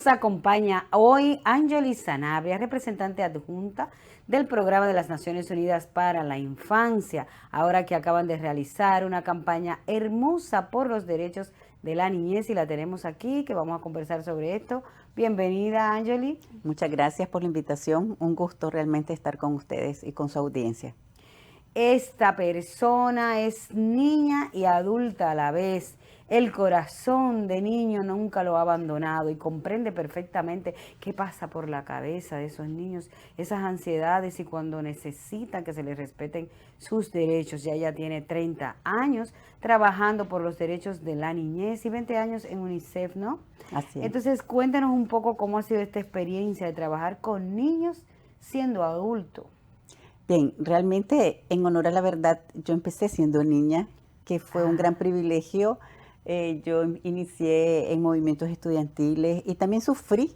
Nos acompaña hoy Angeli Sanabria, representante adjunta del Programa de las Naciones Unidas para la Infancia, ahora que acaban de realizar una campaña hermosa por los derechos de la niñez y la tenemos aquí, que vamos a conversar sobre esto. Bienvenida, Angeli. Muchas gracias por la invitación. Un gusto realmente estar con ustedes y con su audiencia. Esta persona es niña y adulta a la vez. El corazón de niño nunca lo ha abandonado y comprende perfectamente qué pasa por la cabeza de esos niños, esas ansiedades y cuando necesitan que se les respeten sus derechos. Ya ella tiene 30 años trabajando por los derechos de la niñez y 20 años en UNICEF, ¿no? Así es. Entonces, cuéntanos un poco cómo ha sido esta experiencia de trabajar con niños siendo adulto. Bien, realmente en honor a la verdad, yo empecé siendo niña, que fue un gran Ah, privilegio. Yo inicié en movimientos estudiantiles y también sufrí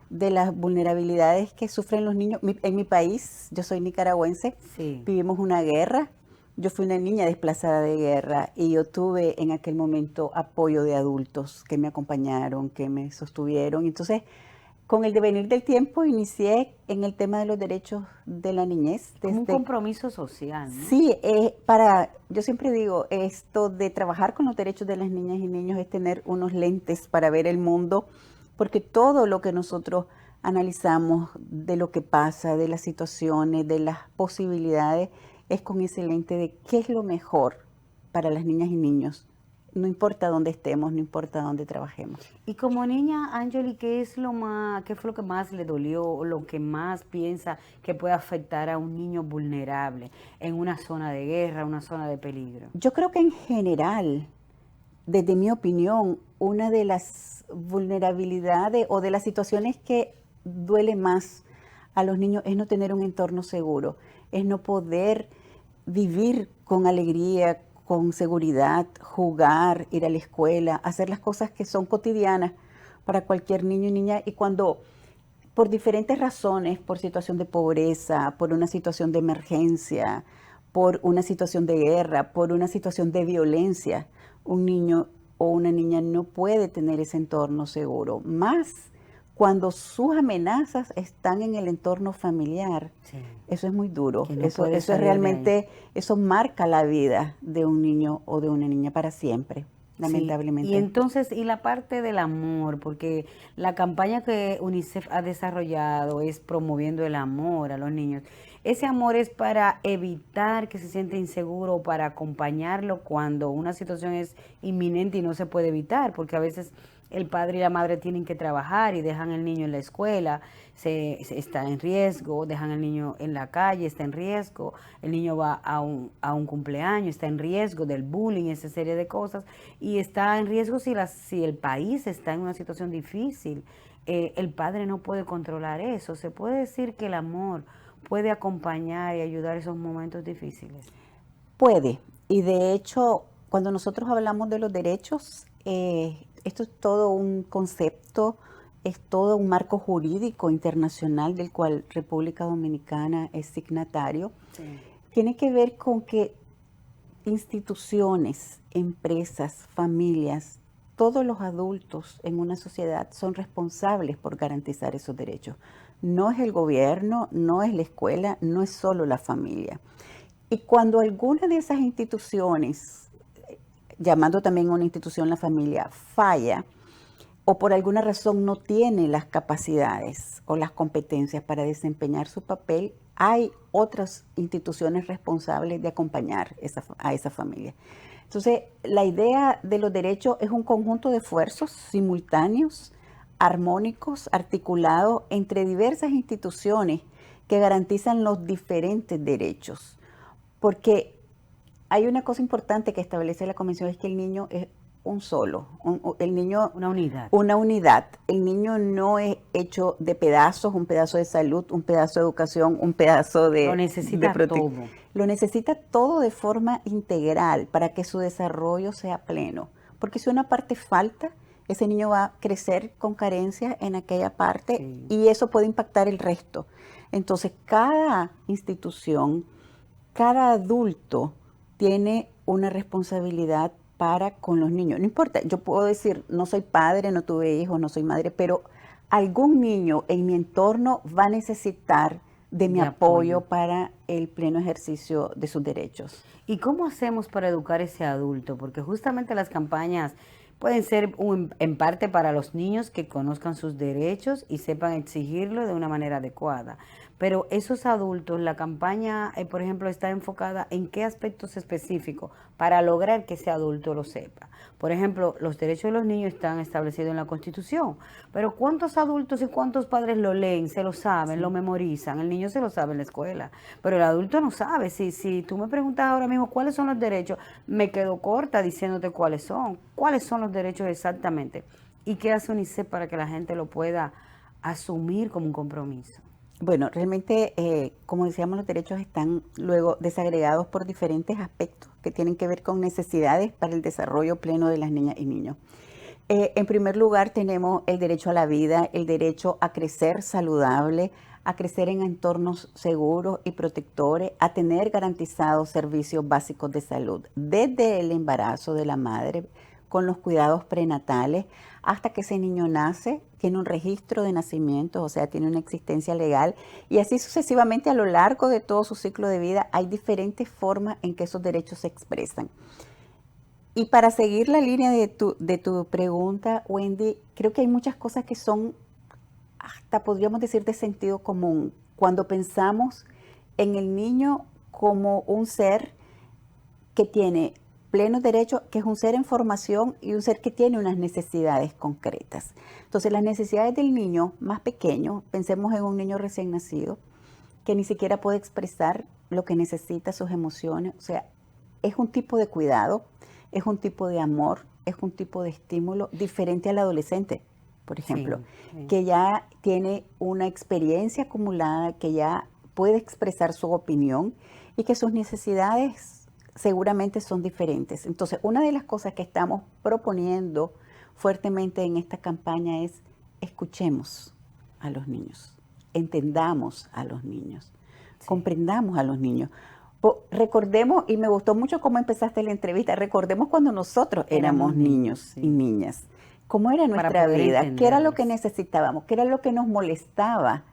de las vulnerabilidades que sufren los niños. En mi país, yo soy nicaragüense, sí. vivimos una guerra. Yo fui una niña desplazada de guerra y yo tuve en aquel momento apoyo de adultos que me acompañaron, que me sostuvieron. Entonces, con el devenir del tiempo inicié en el tema de los derechos de la niñez. Como un compromiso social, ¿no? Sí, yo siempre digo, esto de trabajar con los derechos de las niñas y niños es tener unos lentes para ver el mundo, porque todo lo que nosotros analizamos de lo que pasa, de las situaciones, de las posibilidades, es con ese lente de qué es lo mejor para las niñas y niños. No importa dónde estemos, no importa dónde trabajemos. Y como niña, Angeli, qué fue lo que más le dolió o lo que más piensa que puede afectar a un niño vulnerable en una zona de guerra, una zona de peligro? Yo creo que en general, desde mi opinión, una de las vulnerabilidades o de las situaciones que duele más a los niños es no tener un entorno seguro, es no poder vivir con alegría, con seguridad, jugar, ir a la escuela, hacer las cosas que son cotidianas para cualquier niño y niña. Y cuando por diferentes razones, por situación de pobreza, por una situación de emergencia, por una situación de guerra, por una situación de violencia, un niño o una niña no puede tener ese entorno seguro. Más cuando sus amenazas están en el entorno familiar. Sí, Eso es muy duro. que no Eso puede es salir de ahí. realmente, eso marca la vida de un niño o de una niña para siempre, Sí, y lamentablemente. entonces, y la parte del amor, porque la campaña que UNICEF ha desarrollado es promoviendo el amor a los niños. Ese amor es para evitar que se sienta inseguro, o para acompañarlo cuando una situación es inminente y no se puede evitar, porque a veces el padre y la madre tienen que trabajar y dejan el niño en la escuela, está en riesgo, dejan el niño en la calle, está en riesgo, el niño va a un cumpleaños, está en riesgo del bullying, esa serie de cosas, y está en riesgo si el país está en una situación difícil. El padre no puede controlar eso. Se puede decir que el amor puede acompañar y ayudar esos momentos difíciles. Puede, y de hecho, cuando nosotros hablamos de los derechos, esto es todo un concepto, es todo un marco jurídico internacional del cual República Dominicana es signatario. Sí. Tiene que ver con que instituciones, empresas, familias, todos los adultos en una sociedad son responsables por garantizar esos derechos. No es el gobierno, no es la escuela, no es solo la familia. Y cuando alguna de esas instituciones, llamando también a una institución la familia, falla o por alguna razón no tiene las capacidades o las competencias para desempeñar su papel, hay otras instituciones responsables de acompañar a esa familia. Entonces, la idea de los derechos es un conjunto de esfuerzos simultáneos, armónicos, articulados entre diversas instituciones que garantizan los diferentes derechos. Porque hay una cosa importante que establece la convención, es que el niño es un solo, el niño, Una unidad. una unidad. El niño no es hecho de pedazos, un pedazo de salud, un pedazo de educación, un pedazo Lo de necesita protección. todo. Lo necesita todo de forma integral para que su desarrollo sea pleno. Porque si una parte falta, ese niño va a crecer con carencias en aquella parte Sí. y eso puede impactar el resto. Entonces, cada institución, cada adulto tiene una responsabilidad para con los niños. No importa, yo puedo decir, no soy padre, no tuve hijos, no soy madre, pero algún niño en mi entorno va a necesitar de mi De apoyo apoyo. para el pleno ejercicio de sus derechos. ¿Y cómo hacemos para educar a ese adulto? Porque justamente las campañas pueden ser en parte para los niños que conozcan sus derechos y sepan exigirlo de una manera adecuada. Pero esos adultos, la campaña, por ejemplo, está enfocada en qué aspectos específicos para lograr que ese adulto lo sepa. Por ejemplo, los derechos de los niños están establecidos en la Constitución, pero ¿cuántos adultos y cuántos padres lo leen, se lo saben, lo Sí. memorizan? El niño se lo sabe en la escuela, pero el adulto no sabe. Si tú me preguntas ahora mismo cuáles son los derechos, me quedo corta diciéndote cuáles son. ¿Cuáles son los derechos exactamente? ¿Y qué hace UNICEF para que la gente lo pueda asumir como un compromiso? Bueno, realmente, como decíamos, los derechos están luego desagregados por diferentes aspectos que tienen que ver con necesidades para el desarrollo pleno de las niñas y niños. En primer lugar, tenemos el derecho a la vida, el derecho a crecer saludable, a crecer en entornos seguros y protectores, a tener garantizados servicios básicos de salud, desde el embarazo de la madre, con los cuidados prenatales, hasta que ese niño nace, tiene un registro de nacimiento, o sea, tiene una existencia legal, y así sucesivamente a lo largo de todo su ciclo de vida hay diferentes formas en que esos derechos se expresan. Y para seguir la línea de tu pregunta, Wendy, creo que hay muchas cosas que son, hasta podríamos decir, de sentido común. Cuando pensamos en el niño como un ser que tiene plenos derechos, que es un ser en formación y un ser que tiene unas necesidades concretas. Entonces, las necesidades del niño más pequeño, pensemos en un niño recién nacido, que ni siquiera puede expresar lo que necesita, sus emociones, o sea, es un tipo de cuidado, es un tipo de amor, es un tipo de estímulo diferente al adolescente, por ejemplo, Sí, sí. que ya tiene una experiencia acumulada, que ya puede expresar su opinión y que sus necesidades seguramente son diferentes. Entonces, una de las cosas que estamos proponiendo fuertemente en esta campaña es escuchemos a los niños, entendamos a los niños, Sí. comprendamos a los niños. Recordemos, y me gustó mucho cómo empezaste la entrevista, recordemos cuando nosotros Éramos éramos niños, niños y sí. niñas, cómo era Para nuestra poder vida, qué era lo que entenderlos. necesitábamos, qué era lo que nos molestaba,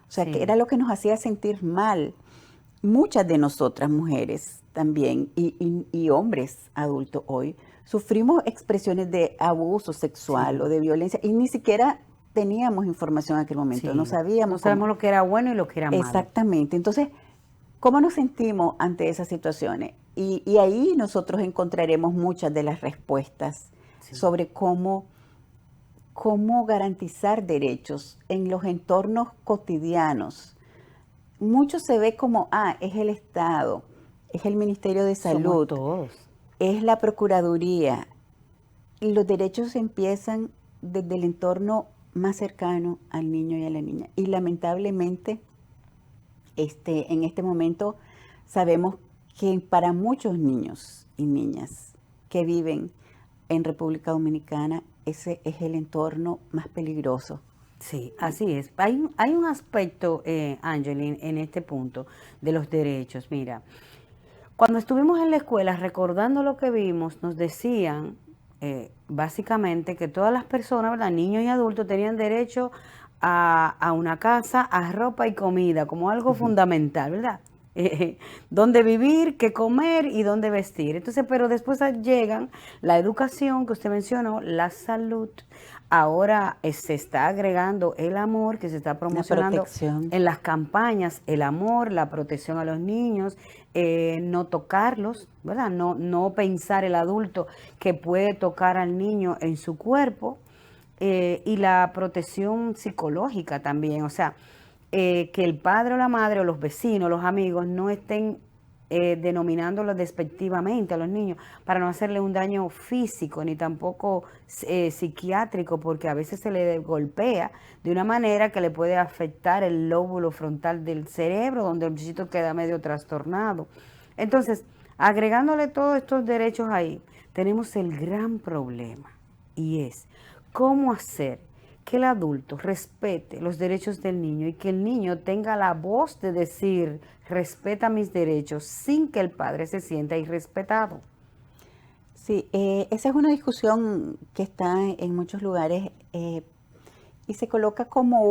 o sea, qué era Sí, lo que nos hacía sentir mal. Muchas de nosotras mujeres también y hombres adultos hoy sufrimos expresiones de abuso sexual o sí, de violencia y ni siquiera teníamos información en aquel momento, no sí. No sabíamos cómo. sabemos lo que era bueno y lo que era malo. Exactamente. Entonces, ¿cómo nos sentimos ante esas situaciones? Y ahí nosotros encontraremos muchas de las respuestas Sí, sobre cómo garantizar derechos en los entornos cotidianos. Mucho se ve como, es el Estado, es el Ministerio de somos Salud, todos. es la Procuraduría. Y los derechos empiezan desde el entorno más cercano al niño y a la niña. Y lamentablemente, en este momento sabemos que para muchos niños y niñas que viven en República Dominicana, ese es el entorno más peligroso. Sí, así es. Hay un aspecto, Angeline, en este punto de los derechos. Mira, cuando estuvimos en la escuela recordando lo que vimos, nos decían básicamente que todas las personas, ¿verdad? Niños y adultos tenían derecho a una casa, a ropa y comida, como algo Ujú. fundamental, ¿verdad? Dónde vivir, qué comer y dónde vestir. Entonces, pero después llegan la educación que usted mencionó, la salud. Ahora se está agregando el amor que se está La promocionando protección. en las campañas, el amor, la protección a los niños, no tocarlos, ¿verdad? No pensar el adulto que puede tocar al niño en su cuerpo, y la protección psicológica también, o sea, que el padre o la madre o los vecinos, los amigos no estén denominándolo despectivamente a los niños para no hacerle un daño físico ni tampoco psiquiátrico, porque a veces se le golpea de una manera que le puede afectar el lóbulo frontal del cerebro, donde el muchachito queda medio trastornado. Entonces, agregándole todos estos derechos ahí, tenemos el gran problema, y es cómo hacer que el adulto respete los derechos del niño y que el niño tenga la voz de decir, respeta mis derechos, sin que el padre se sienta irrespetado. Sí, esa es una discusión que está en muchos lugares y se coloca como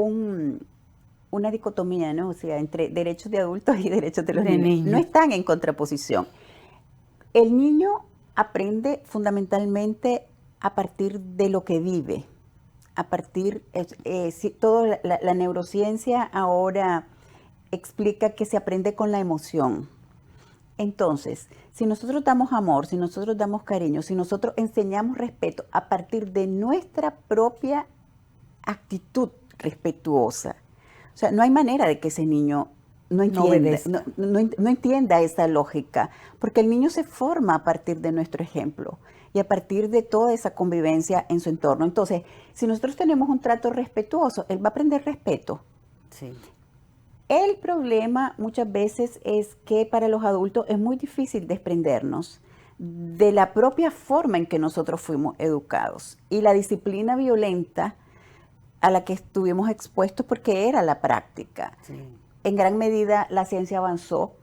una dicotomía, ¿no? O sea, entre derechos de adultos y derechos de los De niños. No niños. están en contraposición. El niño aprende fundamentalmente a partir de lo que vive, a partir, toda la neurociencia ahora explica que se aprende con la emoción. Entonces, si nosotros damos amor, si nosotros damos cariño, si nosotros enseñamos respeto a partir de nuestra propia actitud respetuosa, o sea, no hay manera de que ese niño no No entienda, obedezca. no entienda esa lógica, porque el niño se forma a partir de nuestro ejemplo y a partir de toda esa convivencia en su entorno. Entonces, si nosotros tenemos un trato respetuoso, él va a aprender respeto. Sí. El problema muchas veces es que para los adultos es muy difícil desprendernos de la propia forma en que nosotros fuimos educados y la disciplina violenta a la que estuvimos expuestos porque era la práctica. Sí. En gran medida la ciencia avanzó.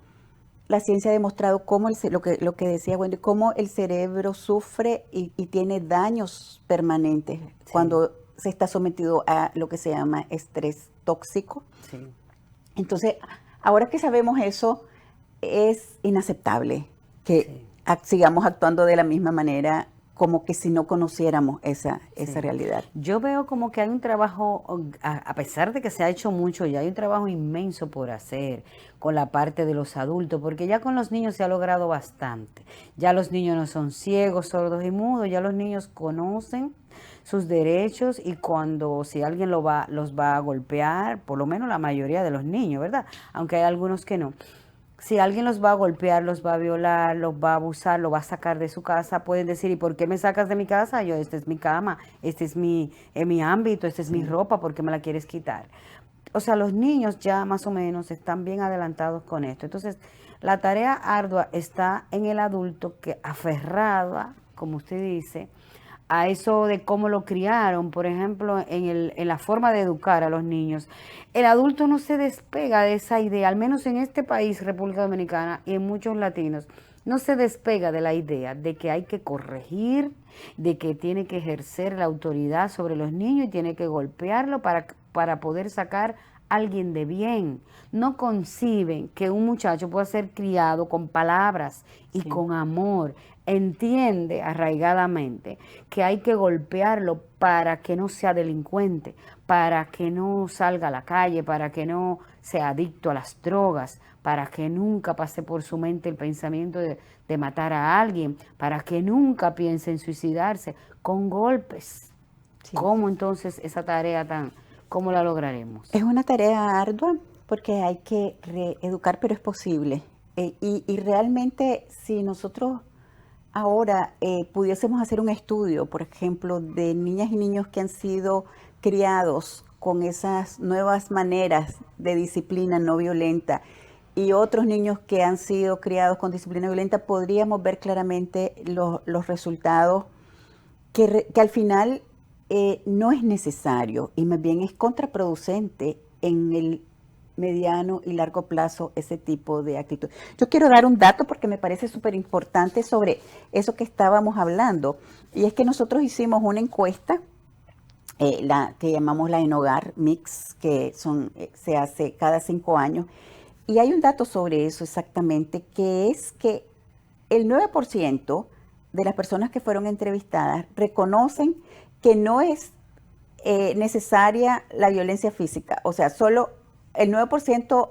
La ciencia ha demostrado cómo lo que decía Wendy, cómo el cerebro sufre y tiene daños permanentes Sí. cuando se está sometido a lo que se llama estrés tóxico. Sí. Entonces, ahora que sabemos eso, es inaceptable que sigamos actuando de la misma manera como que si no conociéramos esa realidad. Yo veo como que hay un trabajo, a pesar de que se ha hecho mucho, ya hay un trabajo inmenso por hacer con la parte de los adultos, porque ya con los niños se ha logrado bastante. Ya los niños no son ciegos, sordos y mudos, ya los niños conocen sus derechos y cuando si alguien los va a golpear, por lo menos la mayoría de los niños, ¿verdad? Aunque hay algunos que no. Si alguien los va a golpear, los va a violar, los va a abusar, los va a sacar de su casa, pueden decir, ¿y por qué me sacas de mi casa? Yo, esta es mi cama, este es mi ámbito, esta es mi ropa, ¿por qué me la quieres quitar? O sea, los niños ya más o menos están bien adelantados con esto. Entonces, la tarea ardua está en el adulto que aferrada, como usted dice, a eso de cómo lo criaron, por ejemplo, en la forma de educar a los niños. El adulto no se despega de esa idea, al menos en este país, República Dominicana, y en muchos latinos, no se despega de la idea de que hay que corregir, de que tiene que ejercer la autoridad sobre los niños y tiene que golpearlo para poder sacar a alguien de bien. No conciben que un muchacho pueda ser criado con palabras y con amor. Entiende arraigadamente que hay que golpearlo para que no sea delincuente, para que no salga a la calle, para que no sea adicto a las drogas, para que nunca pase por su mente el pensamiento de matar a alguien, para que nunca piense en suicidarse con golpes. Sí. ¿Cómo entonces esa tarea cómo la lograremos? Es una tarea ardua porque hay que reeducar, pero es posible. Y realmente si nosotros ahora pudiésemos hacer un estudio, por ejemplo, de niñas y niños que han sido criados con esas nuevas maneras de disciplina no violenta y otros niños que han sido criados con disciplina violenta, podríamos ver claramente los resultados que al final no es necesario y más bien es contraproducente en el mediano y largo plazo ese tipo de actitud. Yo quiero dar un dato porque me parece súper importante sobre eso que estábamos hablando, y es que nosotros hicimos una encuesta, la que llamamos la En Hogar Mix, que se hace cada 5 años, y hay un dato sobre eso exactamente, que es que el 9% de las personas que fueron entrevistadas reconocen que no es necesaria la violencia física, o sea, solo el 9%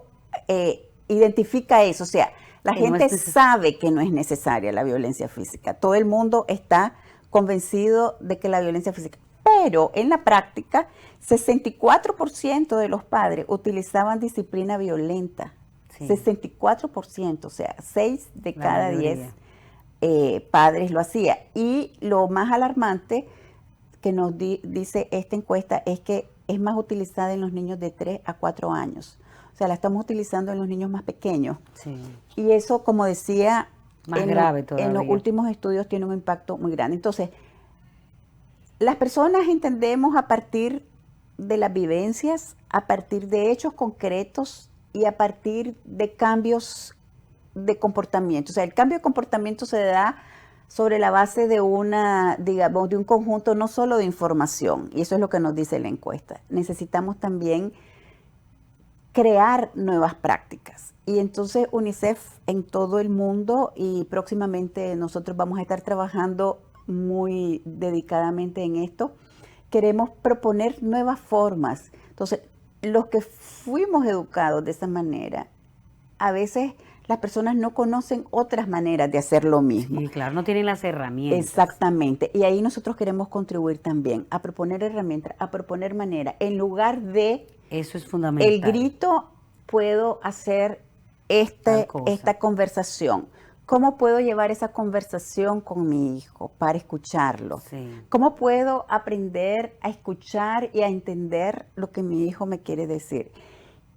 identifica eso, o sea, la gente sabe que no es necesaria la violencia física. Todo el mundo está convencido de que la violencia física, pero en la práctica, 64% de los padres utilizaban disciplina violenta. Sí. 64%, o sea, 6 de cada 10 padres lo hacía. Y lo más alarmante que nos dice esta encuesta es que es más utilizada en los niños de 3 a 4 años. O sea, la estamos utilizando en los niños más pequeños. Sí. Y eso, como decía, más grave todavía. En los últimos estudios tiene un impacto muy grande. Entonces, las personas entendemos a partir de las vivencias, a partir de hechos concretos y a partir de cambios de comportamiento. O sea, el cambio de comportamiento se da sobre la base de una, digamos, de un conjunto no solo de información, y eso es lo que nos dice la encuesta. Necesitamos también crear nuevas prácticas. Y entonces UNICEF en todo el mundo, y próximamente nosotros vamos a estar trabajando muy dedicadamente en esto, queremos proponer nuevas formas. Entonces, los que fuimos educados de esa manera, a veces las personas no conocen otras maneras de hacer lo mismo. Sí, claro, no tienen las herramientas. Exactamente. Y ahí nosotros queremos contribuir también a proponer herramientas, a proponer maneras. En lugar de Eso es fundamental. el grito, puedo hacer esta conversación. ¿Cómo puedo llevar esa conversación con mi hijo para escucharlo? Sí. ¿Cómo puedo aprender a escuchar y a entender lo que mi hijo me quiere decir?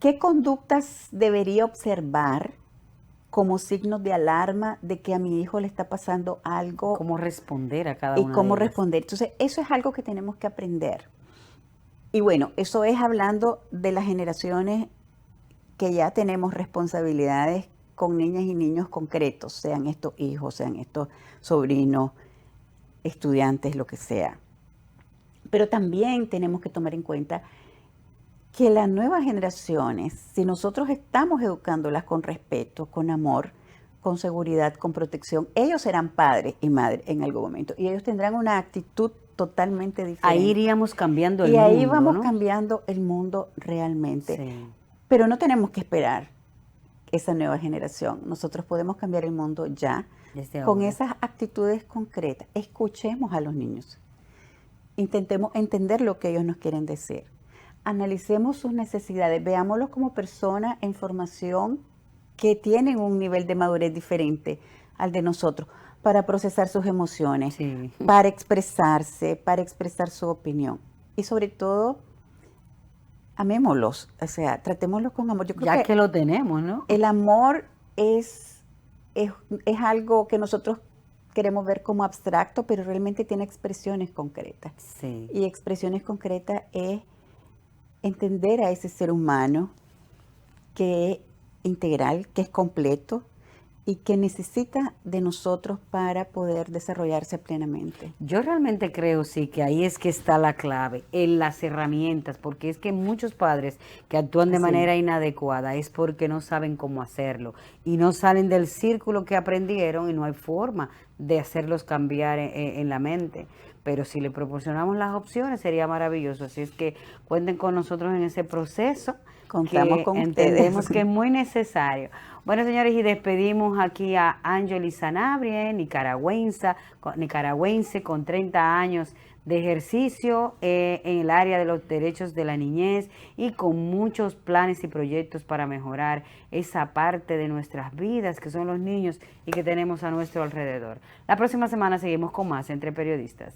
¿Qué conductas debería observar como signos de alarma de que a mi hijo le está pasando algo? ¿Cómo responder a cada Y una cómo de ellas? responder. Entonces, eso es algo que tenemos que aprender. Y bueno, eso es hablando de las generaciones que ya tenemos responsabilidades con niñas y niños concretos, sean estos hijos, sean estos sobrinos, estudiantes, lo que sea. Pero también tenemos que tomar en cuenta que las nuevas generaciones, si nosotros estamos educándolas con respeto, con amor, con seguridad, con protección, ellos serán padres y madres en algún momento y ellos tendrán una actitud totalmente diferente. Ahí iríamos cambiando el mundo, y ahí vamos ¿no? cambiando el mundo realmente. Sí. Pero no tenemos que esperar esa nueva generación. Nosotros podemos cambiar el mundo ya Desde con ahora. esas actitudes concretas. Escuchemos a los niños. Intentemos entender lo que ellos nos quieren decir. Analicemos sus necesidades. Veámoslos como personas en formación que tienen un nivel de madurez diferente al de nosotros para procesar sus emociones, Sí. para expresarse, para expresar su opinión. Y sobre todo, amémoslos, o sea, tratémoslos con amor. Yo creo Ya que lo tenemos, ¿no? el amor es algo que nosotros queremos ver como abstracto, pero realmente tiene expresiones concretas. Sí. Y expresiones concretas es entender a ese ser humano que es integral, que es completo y que necesita de nosotros para poder desarrollarse plenamente. Yo realmente creo, sí, que ahí es que está la clave, en las herramientas, porque es que muchos padres que actúan de Así manera inadecuada es porque no saben cómo hacerlo y no salen del círculo que aprendieron y no hay forma de hacerlos cambiar en la mente. Pero si le proporcionamos las opciones sería maravilloso. Así es que cuenten con nosotros en ese proceso. Contamos Que con entendemos ustedes. que es muy necesario. Bueno, señores, y despedimos aquí a Angeli Sanabria, nicaragüense con 30 años de ejercicio en el área de los derechos de la niñez y con muchos planes y proyectos para mejorar esa parte de nuestras vidas que son los niños y que tenemos a nuestro alrededor. La próxima semana seguimos con más Entre Periodistas.